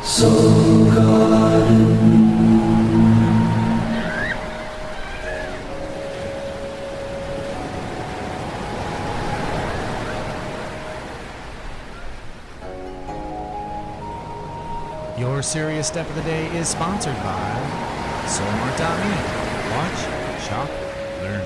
Soul Garden. Your Sirius Step of the Day is sponsored by Soulmart.me. Watch, shop, learn.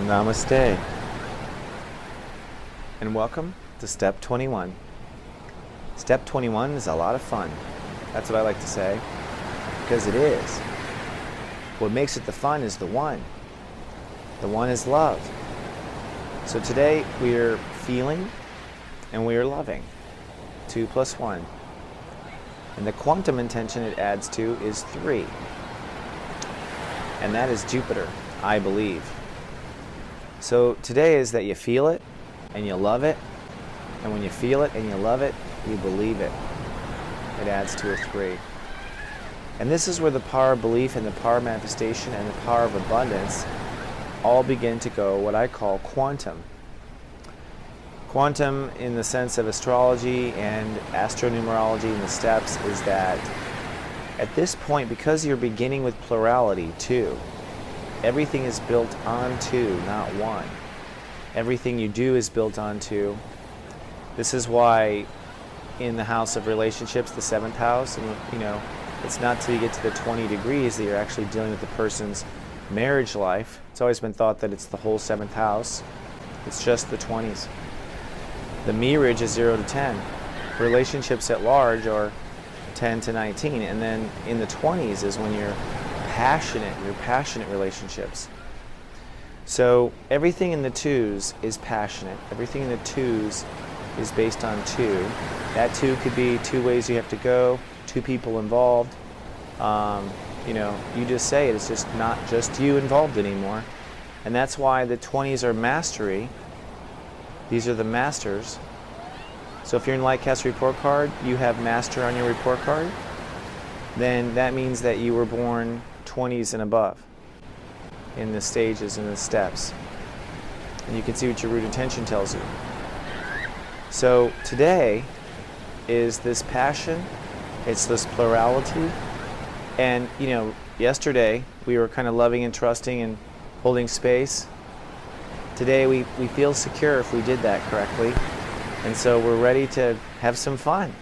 Namaste, and welcome to Step 21. Step 21 is a lot of fun. That's what I like to say, because it is. What makes it the fun is the one. The one is love. So today we are feeling and we are loving. 2 plus 1. And the quantum intention it adds to is 3. And that is Jupiter, I believe. So today is that you feel it and you love it, and when you feel it and you love it, you believe it. It adds to a 3. And this is where the power of belief and the power of manifestation and the power of abundance all begin to go what I call quantum. Quantum in the sense of astrology and astro-numerology and the steps is that at this point, because you're beginning with plurality, 2, everything is built on 2, not 1. Everything you do is built on 2. This is why in the house of relationships, the 7th house, and it's not till you get to the 20 degrees that you're actually dealing with the person's marriage life. It's always been thought that it's the whole 7th house. It's just the 20s. The mirage is 0 to 10. Relationships at large are 10 to 19. And then in the 20s is when you're passionate relationships. So everything in the 2s is passionate. Everything in the 2s is based on 2. That 2 could be 2 ways you have to go, 2 people involved. You just say it. It's just not just you involved anymore. And that's why the 20s are mastery. These are the masters. So if you're in Lightcast report card, you have master on your report card, then that means that you were born 20s and above in the stages and the steps. And you can see what your root intention tells you. So today is this passion, it's this plurality, and yesterday we were kind of loving and trusting and holding space. Today we feel secure if we did that correctly, and so we're ready to have some fun.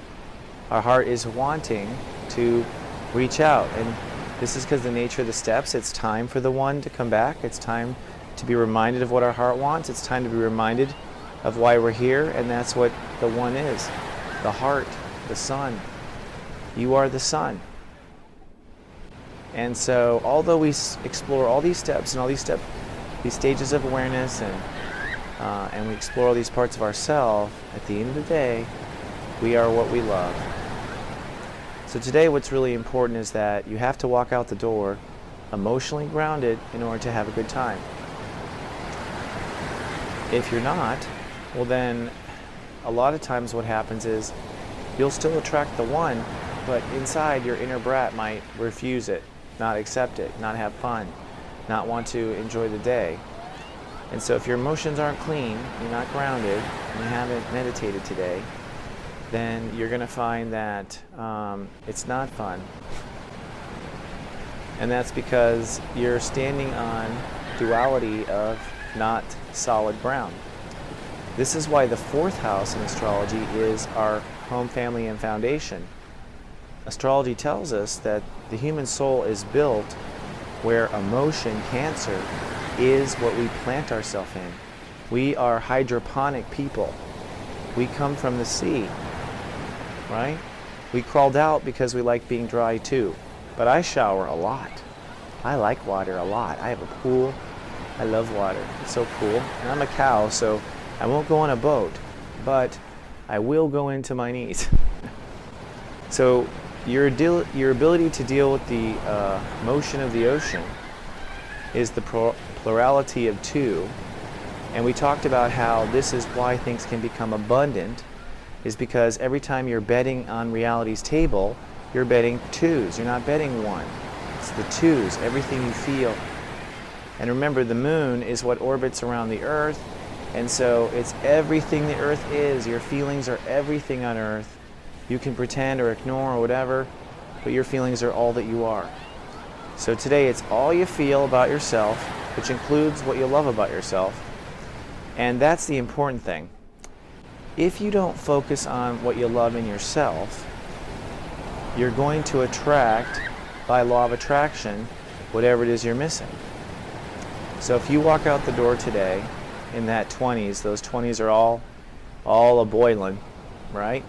Our heart is wanting to reach out, and this is because the nature of the steps, it's time for the one to come back. It's time to be reminded of what our heart wants. It's time to be reminded of why we're here, and that's what the one is. The heart, the sun. You are the sun. And so although we explore all these steps and all these stages of awareness, and we explore all these parts of ourselves, at the end of the day, we are what we love. So today what's really important is that you have to walk out the door emotionally grounded in order to have a good time. If you're not, well then a lot of times what happens is you'll still attract the one, but inside your inner brat might refuse it, not accept it, not have fun, not want to enjoy the day. And so if your emotions aren't clean, you're not grounded, and you haven't meditated today, then you're going to find that it's not fun. And that's because you're standing on duality of not solid ground. This is why the 4th house in astrology is our home, family, and foundation. Astrology tells us that the human soul is built where emotion, cancer, is what we plant ourselves in. We are hydroponic people. We come from the sea, right? We crawled out because we like being dry too. But I shower a lot. I like water a lot. I have a pool. I love water. It's so cool. And I'm a cow, so I won't go on a boat, but I will go into my knees. So your ability to deal with the motion of the ocean is the plurality of two. And we talked about how this is why things can become abundant, is because every time you're betting on reality's table, you're betting twos. You're not betting one. It's the twos, everything you feel. And remember, the moon is what orbits around the earth, and so it's everything the earth is. Your feelings are everything on earth. You can pretend or ignore or whatever, but your feelings are all that you are. So today it's all you feel about yourself, which includes what you love about yourself. And that's the important thing. If you don't focus on what you love in yourself, you're going to attract, by law of attraction, whatever it is you're missing. So if you walk out the door today in that 20s, those 20s are all a-boiling, right?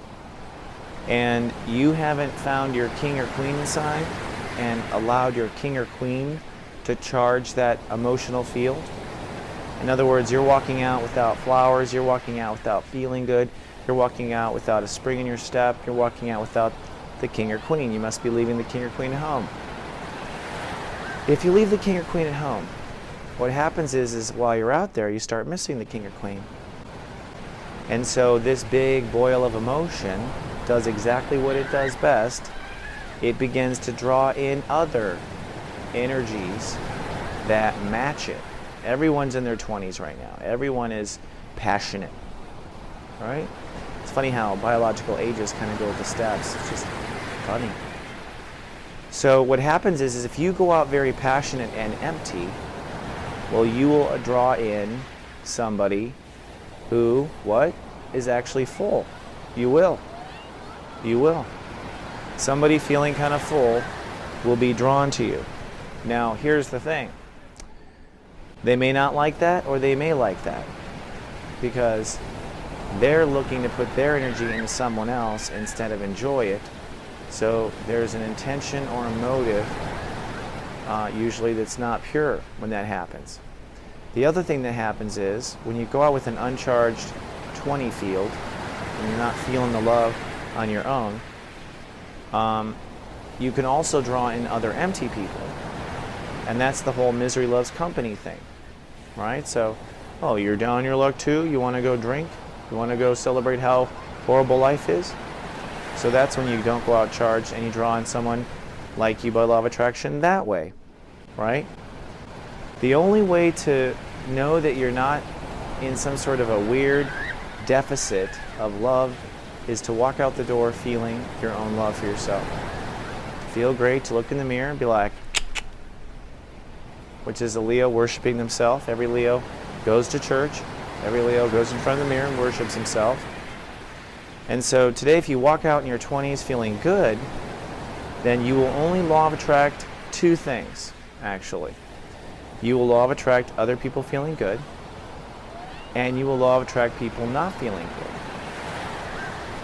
And you haven't found your king or queen inside and allowed your king or queen to charge that emotional field. In other words, you're walking out without flowers, you're walking out without feeling good, you're walking out without a spring in your step, you're walking out without the king or queen. You must be leaving the king or queen at home. If you leave the king or queen at home, what happens is while you're out there, you start missing the king or queen. And so this big boil of emotion does exactly what it does best. It begins to draw in other energies that match it. Everyone's in their 20s right now. Everyone is passionate, right? It's funny how biological ages kind of go with the steps. It's just funny. So what happens is if you go out very passionate and empty, well, you will draw in somebody who, what, is actually full. You will. You will. Somebody feeling kind of full will be drawn to you. Now, here's the thing. They may not like that, or they may like that, because they're looking to put their energy into someone else instead of enjoy it. So there's an intention or a motive, usually that's not pure when that happens. The other thing that happens is when you go out with an uncharged 20 field and you're not feeling the love on your own, you can also draw in other empty people. And that's the whole misery loves company thing, right? So, oh, you're down on your luck too? You want to go drink? You want to go celebrate how horrible life is? So that's when you don't go out charged and you draw in someone like you by law of attraction that way, right? The only way to know that you're not in some sort of a weird deficit of love is to walk out the door feeling your own love for yourself. Feel great to look in the mirror and be like, which is a Leo worshiping themselves. Every Leo goes to church. Every Leo goes in front of the mirror and worships himself. And so today, if you walk out in your 20s feeling good, then you will only law of attract two things, actually. You will law of attract other people feeling good, and you will law of attract people not feeling good,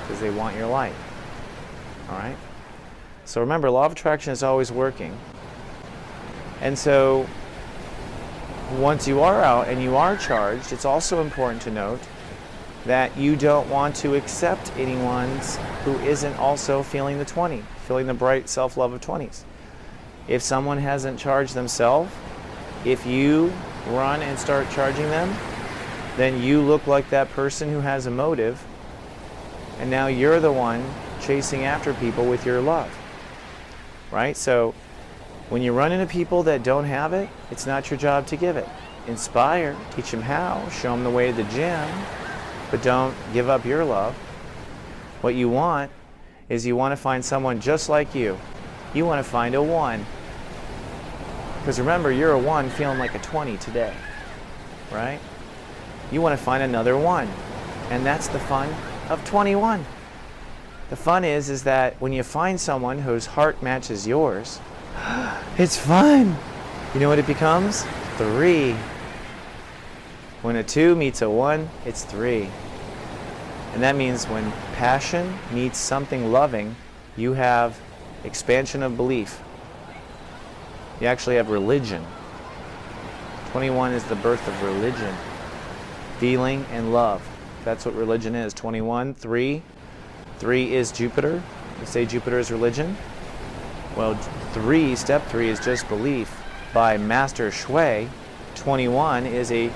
because they want your light. All right? So remember, law of attraction is always working. And so once you are out and you are charged, it's also important to note that you don't want to accept anyone who isn't also feeling the 20, feeling the bright self-love of 20s. If someone hasn't charged themselves, if you run and start charging them, then you look like that person who has a motive, and now you're the one chasing after people with your love, right? So when you run into people that don't have it, it's not your job to give it. Inspire, teach them how, show them the way to the gym, but don't give up your love. What you want is you want to find someone just like you. You want to find a 1. Because remember, you're a 1 feeling like a 20 today, right? You want to find another 1. And that's the fun of 21. The fun is that when you find someone whose heart matches yours, it's fun. You know what it becomes? 3. When a 2 meets a 1, it's 3. And that means when passion meets something loving, you have expansion of belief. You actually have religion. 21 is the birth of religion. Feeling and love. That's what religion is. 21, 3. 3 is Jupiter. say Jupiter is religion? Well, step 3 is just belief. By Master Shui, 21 is a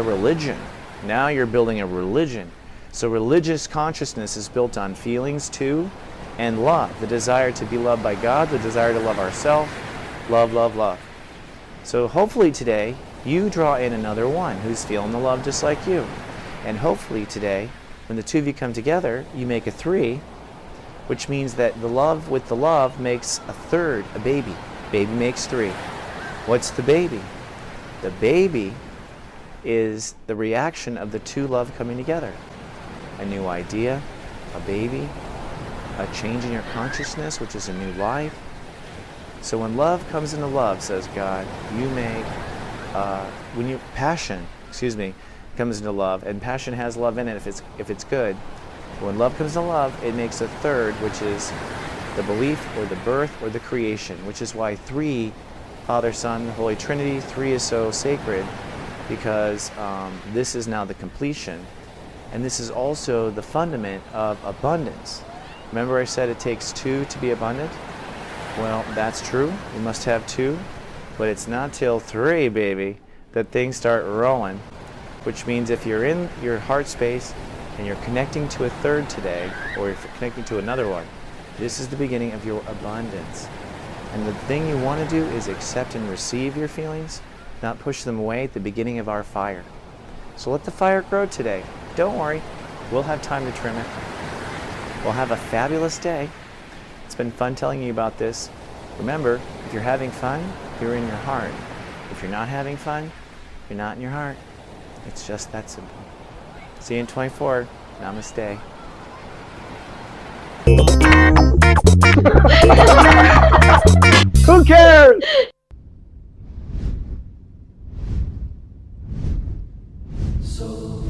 religion. Now you're building a religion. So religious consciousness is built on feelings too, and love. The desire to be loved by God, the desire to love ourselves, love, love, love. So hopefully today, you draw in another one who's feeling the love just like you. And hopefully today, when the two of you come together, you make a 3, which means that the love with the love makes a third, a baby. Baby makes 3. What's the baby? The baby is the reaction of the two love coming together. A new idea, a baby, a change in your consciousness, which is a new life. So when love comes into love, says God, you make, passion comes into love, and passion has love in it if it's good. When love comes into love, it makes a third, which is the belief or the birth or the creation, which is why 3, Father, Son, Holy Trinity, 3 is so sacred, because this is now the completion. And this is also the fundament of abundance. Remember I said it takes 2 to be abundant? Well, that's true. You must have 2. But it's not till 3, baby, that things start rolling. Which means if you're in your heart space and you're connecting to a third today, or you're connecting to another one, this is the beginning of your abundance. And the thing you want to do is accept and receive your feelings, not push them away at the beginning of our fire. So let the fire grow today. Don't worry, we'll have time to trim it. We'll have a fabulous day. It's been fun telling you about this. Remember, if you're having fun, you're in your heart. If you're not having fun, you're not in your heart. It's just that simple. See you in 24. Namaste. Who cares? So